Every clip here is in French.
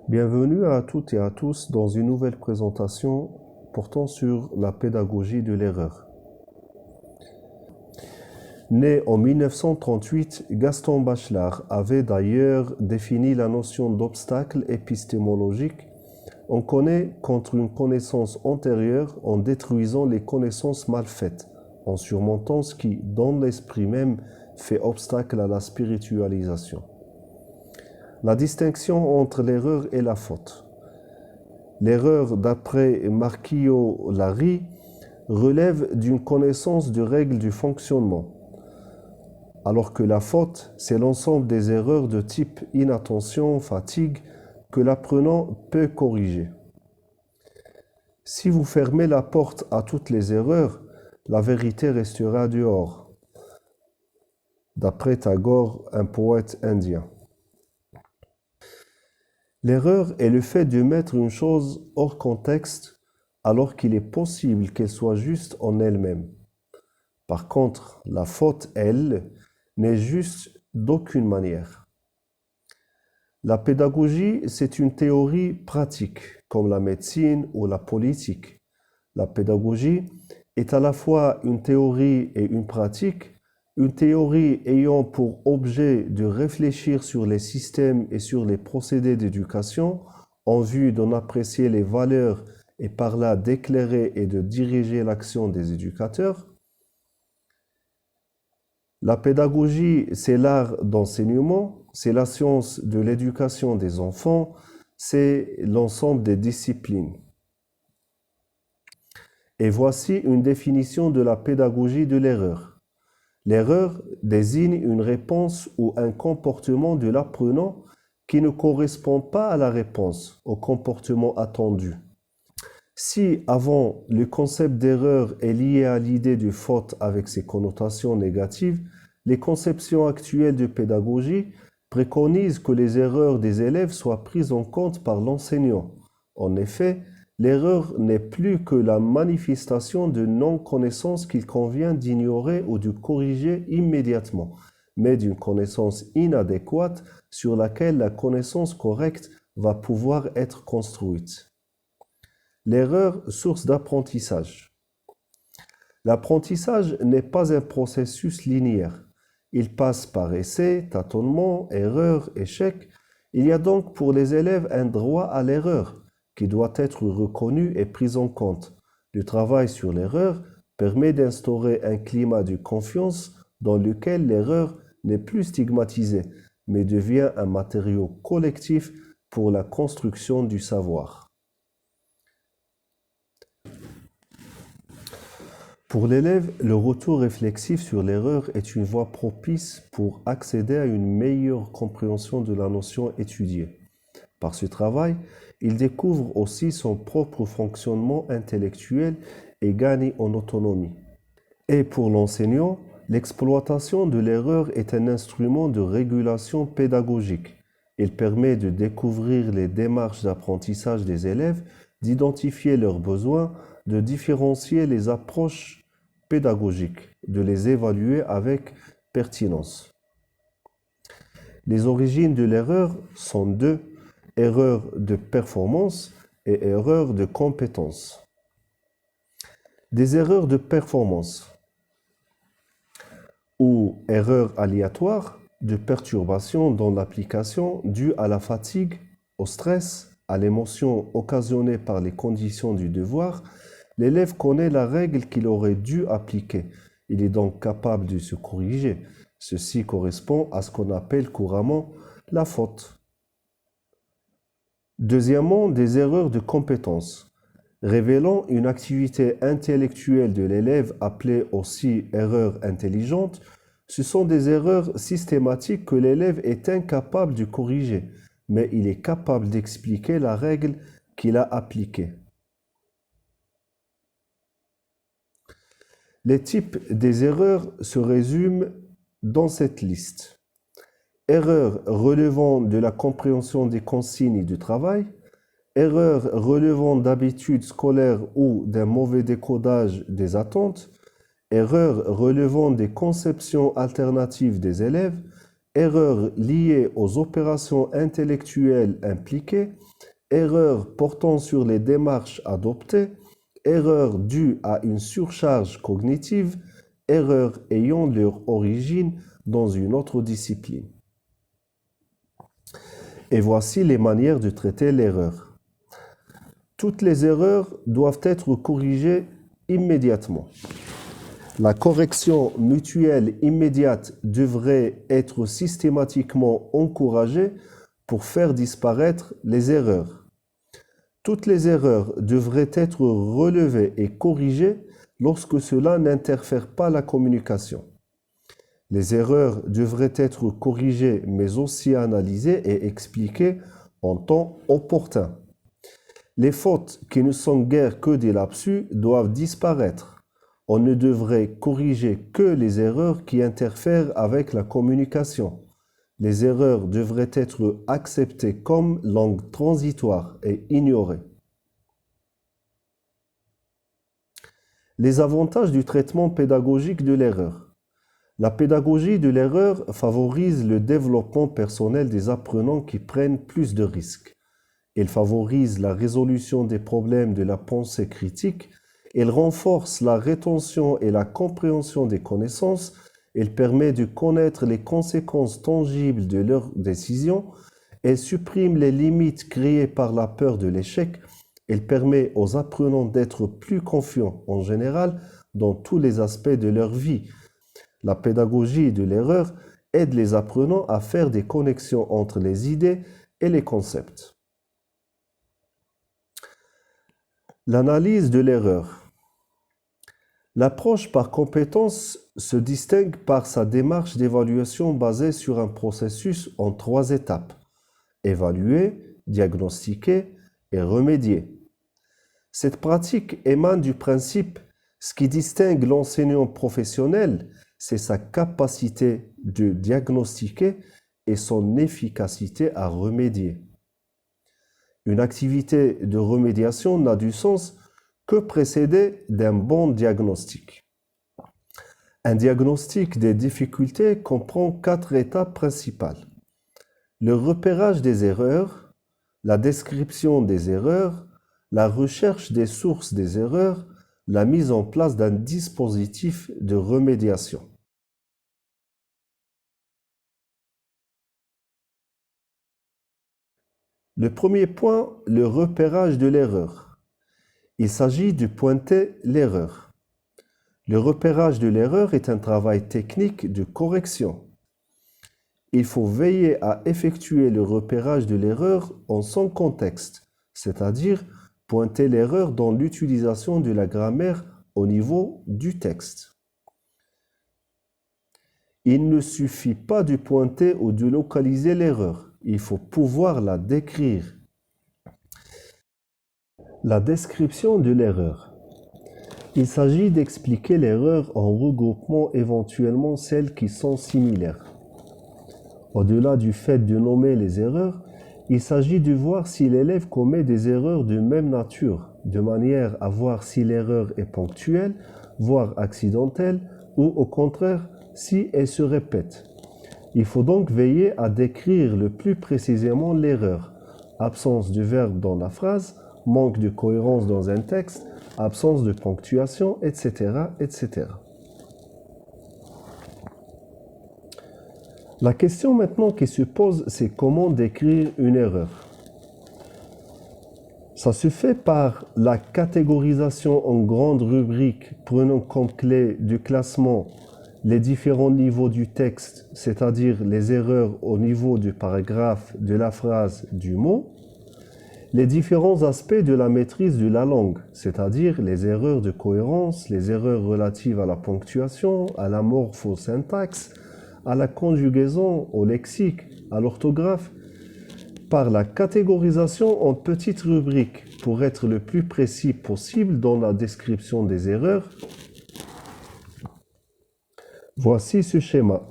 Bienvenue à toutes et à tous dans une nouvelle présentation portant sur la pédagogie de l'erreur. Né en 1938, Gaston Bachelard avait d'ailleurs défini la notion d'obstacle épistémologique. On connaît contre une connaissance antérieure en détruisant les connaissances mal faites, en surmontant ce qui, dans l'esprit même, fait obstacle à la spiritualisation. La distinction entre l'erreur et la faute. L'erreur, d'après Marquillo-Larry, relève d'une connaissance de règles du fonctionnement, alors que la faute, c'est l'ensemble des erreurs de type inattention, fatigue, que l'apprenant peut corriger. Si vous fermez la porte à toutes les erreurs, la vérité restera dehors, d'après Tagore, un poète indien. L'erreur est le fait de mettre une chose hors contexte alors qu'il est possible qu'elle soit juste en elle-même. Par contre, la faute, elle, n'est juste d'aucune manière. La pédagogie, c'est une théorie pratique, comme la médecine ou la politique. La pédagogie est à la fois une théorie et une pratique, une théorie ayant pour objet de réfléchir sur les systèmes et sur les procédés d'éducation en vue d'en apprécier les valeurs et par là d'éclairer et de diriger l'action des éducateurs. La pédagogie, c'est l'art d'enseignement, c'est la science de l'éducation des enfants, c'est l'ensemble des disciplines. Et voici une définition de la pédagogie de l'erreur. L'erreur désigne une réponse ou un comportement de l'apprenant qui ne correspond pas à la réponse, au comportement attendu. Si, avant, le concept d'erreur est lié à l'idée de faute avec ses connotations négatives, les conceptions actuelles de pédagogie préconisent que les erreurs des élèves soient prises en compte par l'enseignant. En effet, l'erreur n'est plus que la manifestation de non-connaissance qu'il convient d'ignorer ou de corriger immédiatement, mais d'une connaissance inadéquate sur laquelle la connaissance correcte va pouvoir être construite. L'erreur, source d'apprentissage. L'apprentissage n'est pas un processus linéaire. Il passe par essai, tâtonnement, erreur, échec. Il y a donc pour les élèves un droit à l'erreur qui doit être reconnu et pris en compte. Le travail sur l'erreur permet d'instaurer un climat de confiance dans lequel l'erreur n'est plus stigmatisée, mais devient un matériau collectif pour la construction du savoir. Pour l'élève, le retour réflexif sur l'erreur est une voie propice pour accéder à une meilleure compréhension de la notion étudiée. Par ce travail, il découvre aussi son propre fonctionnement intellectuel et gagne en autonomie. Et pour l'enseignant, l'exploitation de l'erreur est un instrument de régulation pédagogique. Il permet de découvrir les démarches d'apprentissage des élèves, d'identifier leurs besoins, de différencier les approches pédagogiques, de les évaluer avec pertinence. Les origines de l'erreur sont deux: erreur de performance et erreur de compétence. Des erreurs de performance ou erreurs aléatoires de perturbation dans l'application due à la fatigue, au stress, à l'émotion occasionnée par les conditions du devoir. L'élève connaît la règle qu'il aurait dû appliquer. Il est donc capable de se corriger. Ceci correspond à ce qu'on appelle couramment la faute. Deuxièmement, des erreurs de compétence, révélant une activité intellectuelle de l'élève appelée aussi erreur intelligente. Ce sont des erreurs systématiques que l'élève est incapable de corriger, mais il est capable d'expliquer la règle qu'il a appliquée. Les types des erreurs se résument dans cette liste. Erreurs relevant de la compréhension des consignes du travail, erreurs relevant d'habitudes scolaires ou d'un mauvais décodage des attentes, erreurs relevant des conceptions alternatives des élèves, erreurs liées aux opérations intellectuelles impliquées, erreurs portant sur les démarches adoptées, erreurs dues à une surcharge cognitive, erreurs ayant leur origine dans une autre discipline. Et voici les manières de traiter l'erreur. Toutes les erreurs doivent être corrigées immédiatement. La correction mutuelle immédiate devrait être systématiquement encouragée pour faire disparaître les erreurs. Toutes les erreurs devraient être relevées et corrigées lorsque cela n'interfère pas la communication. Les erreurs devraient être corrigées mais aussi analysées et expliquées en temps opportun. Les fautes qui ne sont guère que des lapsus doivent disparaître. On ne devrait corriger que les erreurs qui interfèrent avec la communication. Les erreurs devraient être acceptées comme langue transitoire et ignorées. Les avantages du traitement pédagogique de l'erreur. La pédagogie de l'erreur favorise le développement personnel des apprenants qui prennent plus de risques. Elle favorise la résolution des problèmes de la pensée critique. Elle renforce la rétention et la compréhension des connaissances. Elle permet de connaître les conséquences tangibles de leurs décisions. Elle supprime les limites créées par la peur de l'échec. Elle permet aux apprenants d'être plus confiants en général dans tous les aspects de leur vie. La pédagogie de l'erreur aide les apprenants à faire des connexions entre les idées et les concepts. L'analyse de l'erreur. L'approche par compétence se distingue par sa démarche d'évaluation basée sur un processus en 3 étapes: évaluer, diagnostiquer et remédier. Cette pratique émane du principe « ce qui distingue l'enseignant professionnel, c'est sa capacité de diagnostiquer et son efficacité à remédier. » Une activité de remédiation n'a du sens que précédée d'un bon diagnostic. Un diagnostic des difficultés comprend 4 étapes principales: le repérage des erreurs, la description des erreurs, la recherche des sources des erreurs, la mise en place d'un dispositif de remédiation. Le premier point, le repérage de l'erreur. Il s'agit de pointer l'erreur. Le repérage de l'erreur est un travail technique de correction. Il faut veiller à effectuer le repérage de l'erreur en son contexte, c'est-à-dire pointer l'erreur dans l'utilisation de la grammaire au niveau du texte. Il ne suffit pas de pointer ou de localiser l'erreur. Il faut pouvoir la décrire. La description de l'erreur. Il s'agit d'expliquer l'erreur en regroupant éventuellement celles qui sont similaires. Au-delà du fait de nommer les erreurs, il s'agit de voir si l'élève commet des erreurs de même nature, de manière à voir si l'erreur est ponctuelle, voire accidentelle, ou au contraire, si elle se répète. Il faut donc veiller à décrire le plus précisément l'erreur: absence de verbe dans la phrase, manque de cohérence dans un texte, absence de ponctuation, etc., etc. La question maintenant qui se pose, c'est comment décrire une erreur. Ça se fait par la catégorisation en grandes rubriques, prenant comme clé du classement les différents niveaux du texte, c'est-à-dire les erreurs au niveau du paragraphe, de la phrase, du mot, les différents aspects de la maîtrise de la langue, c'est-à-dire les erreurs de cohérence, les erreurs relatives à la ponctuation, à la morphosyntaxe, à la conjugaison, au lexique, à l'orthographe, par la catégorisation en petites rubriques pour être le plus précis possible dans la description des erreurs. Voici ce schéma.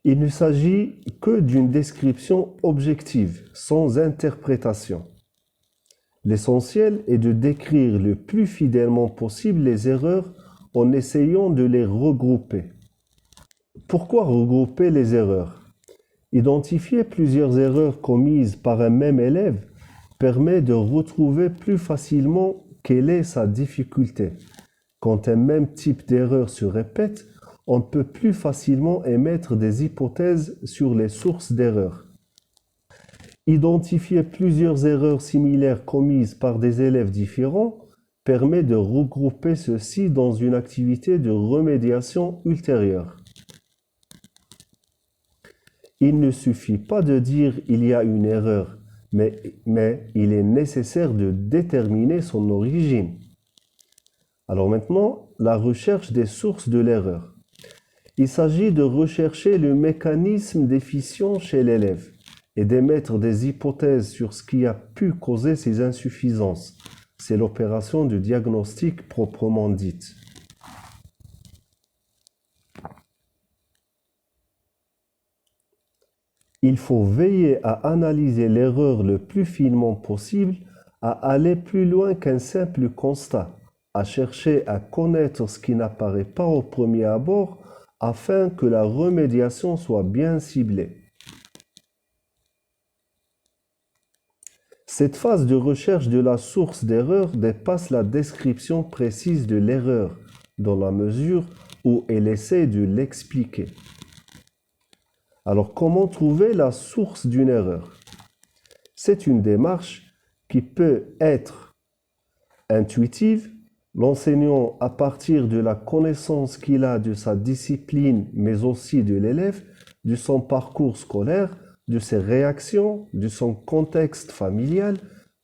Il ne s'agit que d'une description objective, sans interprétation. L'essentiel est de décrire le plus fidèlement possible les erreurs en essayant de les regrouper. Pourquoi regrouper les erreurs? Identifier plusieurs erreurs commises par un même élève permet de retrouver plus facilement quelle est sa difficulté. Quand un même type d'erreur se répète, on peut plus facilement émettre des hypothèses sur les sources d'erreurs. Identifier plusieurs erreurs similaires commises par des élèves différents permet de regrouper ceux-ci dans une activité de remédiation ultérieure. Il ne suffit pas de dire il y a une erreur, mais il est nécessaire de déterminer son origine. Alors maintenant, la recherche des sources de l'erreur. Il s'agit de rechercher le mécanisme déficient chez l'élève et d'émettre des hypothèses sur ce qui a pu causer ces insuffisances. C'est l'opération de diagnostic proprement dite. Il faut veiller à analyser l'erreur le plus finement possible, à aller plus loin qu'un simple constat, à chercher à connaître ce qui n'apparaît pas au premier abord afin que la remédiation soit bien ciblée. Cette phase de recherche de la source d'erreur dépasse la description précise de l'erreur, dans la mesure où elle essaie de l'expliquer. Alors, comment trouver la source d'une erreur? C'est une démarche qui peut être intuitive. L'enseignant, à partir de la connaissance qu'il a de sa discipline, mais aussi de l'élève, de son parcours scolaire, de ses réactions, de son contexte familial,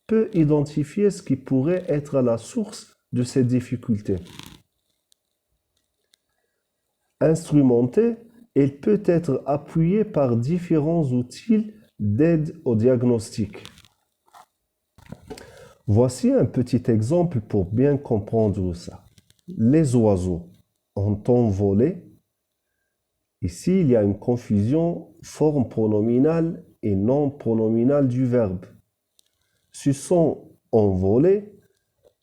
peut identifier ce qui pourrait être à la source de ces difficultés. Instrumentée, elle peut être appuyée par différents outils d'aide au diagnostic. Voici un petit exemple pour bien comprendre ça. Les oiseaux ont envolé. Ici, il y a une confusion forme pronominale et non pronominale du verbe. Se sont envolés,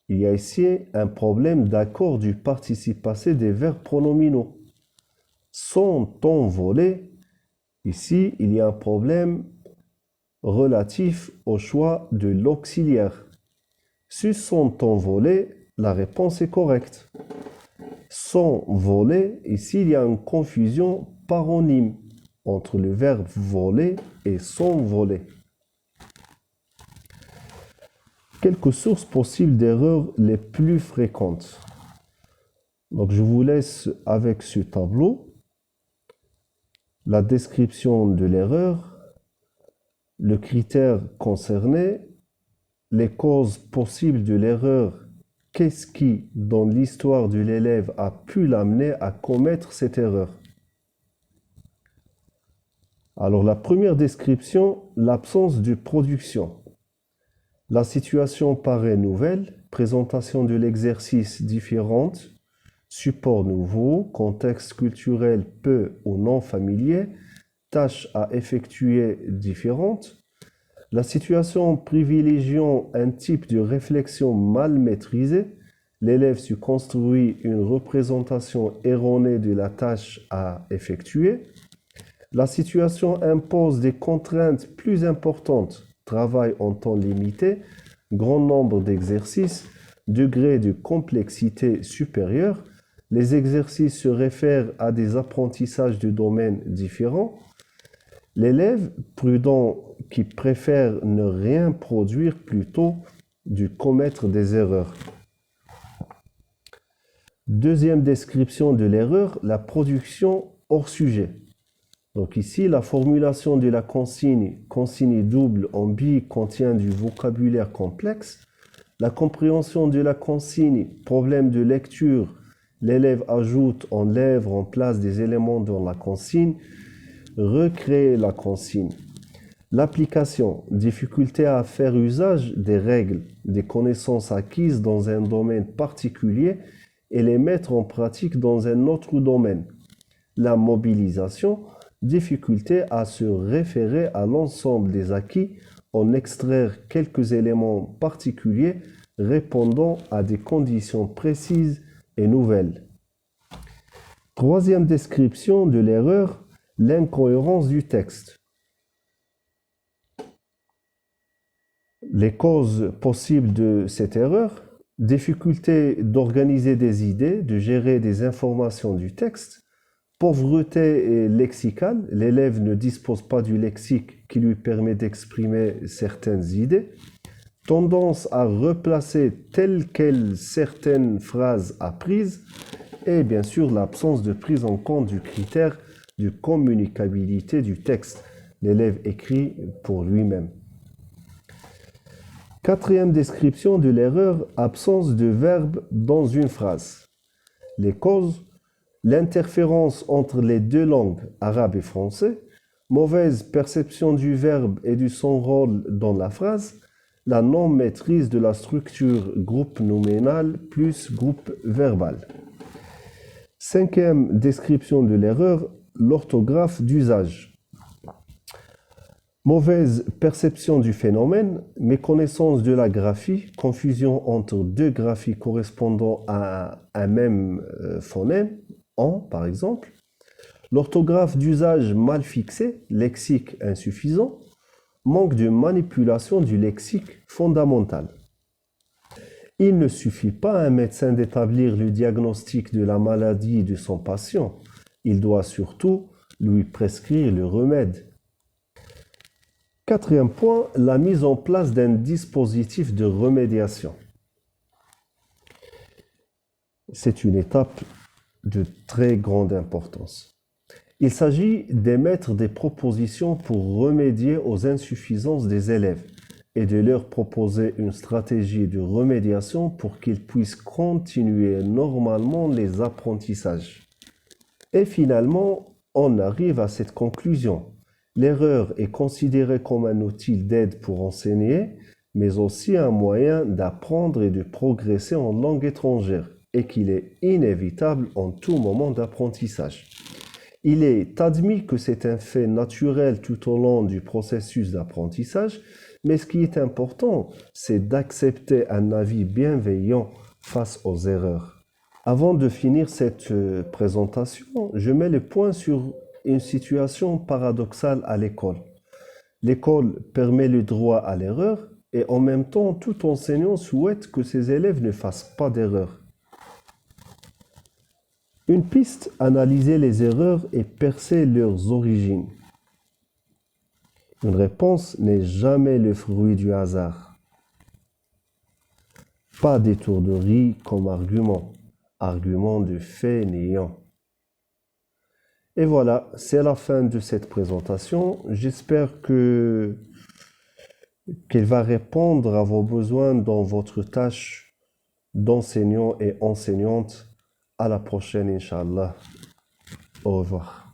il y a ici un problème d'accord du participe passé des verbes pronominaux. Sont envolés, ici, il y a un problème relatif au choix de l'auxiliaire. Se sont envolés, la réponse est correcte. Sont volés, ici, il y a une confusion paronyme entre le verbe voler et sont volés. Quelques sources possibles d'erreurs les plus fréquentes. Donc, je vous laisse avec ce tableau. La description de l'erreur, le critère concerné, les causes possibles de l'erreur, qu'est-ce qui, dans l'histoire de l'élève, a pu l'amener à commettre cette erreur. Alors la première description, l'absence de production. La situation paraît nouvelle, présentation de l'exercice différente, support nouveau, contexte culturel peu ou non familier, tâches à effectuer différentes. La situation privilégiant un type de réflexion mal maîtrisé, l'élève se construit une représentation erronée de la tâche à effectuer. La situation impose des contraintes plus importantes, travail en temps limité, grand nombre d'exercices, degré de complexité supérieure. Les exercices se réfèrent à des apprentissages de domaines différents. L'élève prudent qui préfère ne rien produire plutôt de commettre des erreurs. Deuxième description de l'erreur, la production hors sujet. Donc ici, la formulation de la consigne double en bi contient du vocabulaire complexe. La compréhension de la consigne, problème de lecture, l'élève ajoute en lèvres en place des éléments dans la consigne, recréer la consigne. L'application, difficulté à faire usage des règles, des connaissances acquises dans un domaine particulier et les mettre en pratique dans un autre domaine. La mobilisation, difficulté à se référer à l'ensemble des acquis en extraire quelques éléments particuliers répondant à des conditions précises et nouvelles. Troisième description de l'erreur, l'incohérence du texte. Les causes possibles de cette erreur, difficulté d'organiser des idées, de gérer des informations du texte, pauvreté lexicale, l'élève ne dispose pas du lexique qui lui permet d'exprimer certaines idées, tendance à replacer telles quelles certaines phrases apprises, et bien sûr l'absence de prise en compte du critère de communicabilité du texte. L'élève écrit pour lui-même. Quatrième description de l'erreur, absence de verbe dans une phrase. Les causes, l'interférence entre les deux langues, arabe et français, mauvaise perception du verbe et de son rôle dans la phrase, la non-maîtrise de la structure groupe nominal plus groupe verbal. Cinquième description de l'erreur, l'orthographe d'usage. Mauvaise perception du phénomène, méconnaissance de la graphie, confusion entre deux graphies correspondant à un même phonème, en par exemple. L'orthographe d'usage mal fixée, lexique insuffisant, manque de manipulation du lexique fondamental. Il ne suffit pas à un médecin d'établir le diagnostic de la maladie de son patient. Il doit surtout lui prescrire le remède. Quatrième point, la mise en place d'un dispositif de remédiation. C'est une étape de très grande importance. Il s'agit d'émettre des propositions pour remédier aux insuffisances des élèves et de leur proposer une stratégie de remédiation pour qu'ils puissent continuer normalement les apprentissages. Et finalement, on arrive à cette conclusion. L'erreur est considérée comme un outil d'aide pour enseigner, mais aussi un moyen d'apprendre et de progresser en langue étrangère, et qu'il est inévitable en tout moment d'apprentissage. Il est admis que c'est un fait naturel tout au long du processus d'apprentissage, mais ce qui est important, c'est d'accepter un avis bienveillant face aux erreurs. Avant de finir cette présentation, je mets le point sur une situation paradoxale à l'école. L'école permet le droit à l'erreur et en même temps, tout enseignant souhaite que ses élèves ne fassent pas d'erreur. Une piste, analyser les erreurs et percer leurs origines. Une réponse n'est jamais le fruit du hasard. Pas d'étourderie comme argument, argument de fait néant. Et voilà, c'est la fin de cette présentation. J'espère qu'elle va répondre à vos besoins dans votre tâche d'enseignant et enseignante. À la prochaine, Inch'Allah. Au revoir.